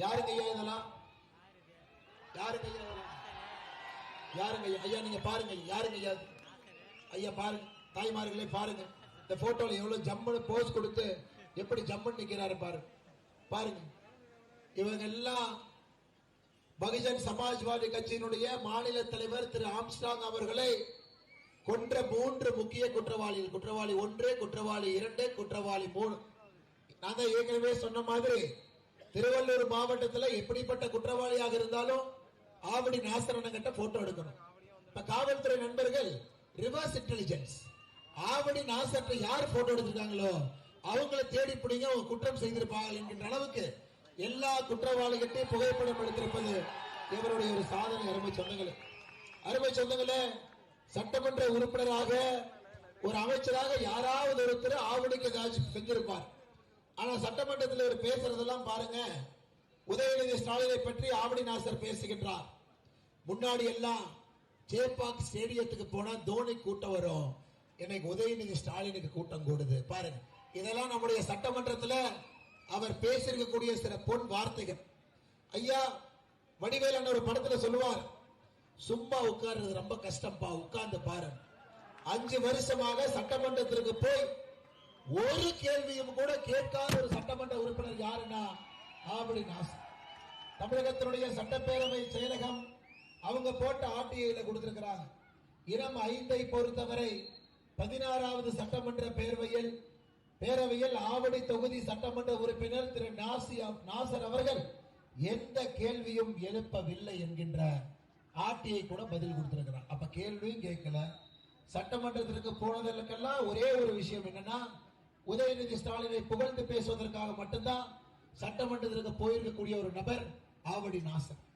யாருங்க ஐயா இதெல்லாம்? யாருங்க ஐயா இதெல்லாம்? யாருங்க ஐயா? ஐயா நீங்க பாருங்க, யாருங்க ஐயா? ஐயா பாருங்க, தாய்மார்களே பாருங்க, இந்த போட்டோல எவ்வளவு ஜம்முன்னு போஸ் கொடுத்து எப்படி ஜம்முன்னு நிக்கிறாரு பாருங்க. பாருங்க, இவங்க எல்லாம் பகுஜன் சமாஜ்வாதி கட்சியினுடைய மாநில தலைவர் திரு ஆம்ஸ்ட்ராங் அவர்களை கொன்ற 3 முக்கிய குற்றவாளிகள். குற்றவாளி 1, குற்றவாளி 2, குற்றவாளி 3. நாங்க ஏற்கனவே சொன்ன மாதிரி திருவள்ளூர் மாவட்டத்தில் எப்படிப்பட்ட குற்றவாளியாக இருந்தாலும் ஆவடி நாசரன் கிட்ட போட்டோ எடுக்கணும். இப்ப காவல்துறை நண்பர்கள் ரிவர்ஸ் இன்டெலிஜென்ஸ், ஆவடி நாசர்ட்ட யார் போட்டோ எடுத்திருக்காங்களோ அவங்களை தேடி பிடிங்க, அவங்க குற்றம் செய்திருப்பாங்க என்கின்ற அளவுக்கு எல்லா குற்றவாளிகிட்டையும் புகைப்படம் எடுத்திருப்பது இவருடைய ஒரு சாதனை. அருமை சொந்தங்களே, சட்டமன்ற உறுப்பினராக ஒரு அமைச்சராக யாராவது ஒருத்தர் ஆவடிக்கு ஏதாச்சும் செஞ்சிருப்பார். ஆனா சட்டமன்றத்தில் ஒரு பேசுறதெல்லாம் பாருங்க, உதயநிதி ஸ்டாலினை பற்றி ஆவடி நாசர் பேசுகின்றார். முன்னாடி எல்லாம் சேப்பாக் ஸ்டேடியத்துக்கு போனா தோனி கூட்டம் வரும், இன்னைக்கு உதயநிதி ஸ்டாலினுக்கு கூட்டம் கூடுது. பாருங்க, இதெல்லாம் நம்முடைய சட்டமன்றத்தில் அவர் பேசியிருக்கக்கூடிய சில பொன் வார்த்தைகள். ஐயா வடிவேலன் ஒரு படத்துல சொல்லுவார், சும்மா உட்கார்றது ரொம்ப கஷ்டம்பா, உட்கார்ந்து பாரு. 5 வருஷமாக சட்டமன்றத்திற்கு போய் ஒரு கேள்வியும் கூட கேட்காத ஒரு சட்டமன்ற உறுப்பினர் யாருன்னா ஆவடி நாசர். தமிழகத்தினுடைய சட்டப்பேரவை செயலகம் அவங்க போட்ட ஆர்டிஐல கொடுத்திருக்கிறாங்க. இனம் 5 பொறுத்தவரை 16வது சட்டமன்ற பேரவையில் ஆவடி தொகுதி சட்டமன்ற உறுப்பினர் திரு நாசர் அவர்கள் எந்த கேள்வியும் எழுப்பவில்லை என்கின்ற ஆர்டிஐ கூட பதில் கொடுத்திருக்கிறார். அப்ப கேள்வியும் கேட்கல. சட்டமன்றத்திற்கு போனதற்கெல்லாம் ஒரே ஒரு விஷயம் என்னன்னா, உதயநிதி ஸ்டாலினை புகழ்ந்து பேசுவதற்காக மட்டும்தான் சட்டமன்றத்திற்கு போயிருக்கக்கூடிய ஒரு நபர் ஆவடி நாசர்.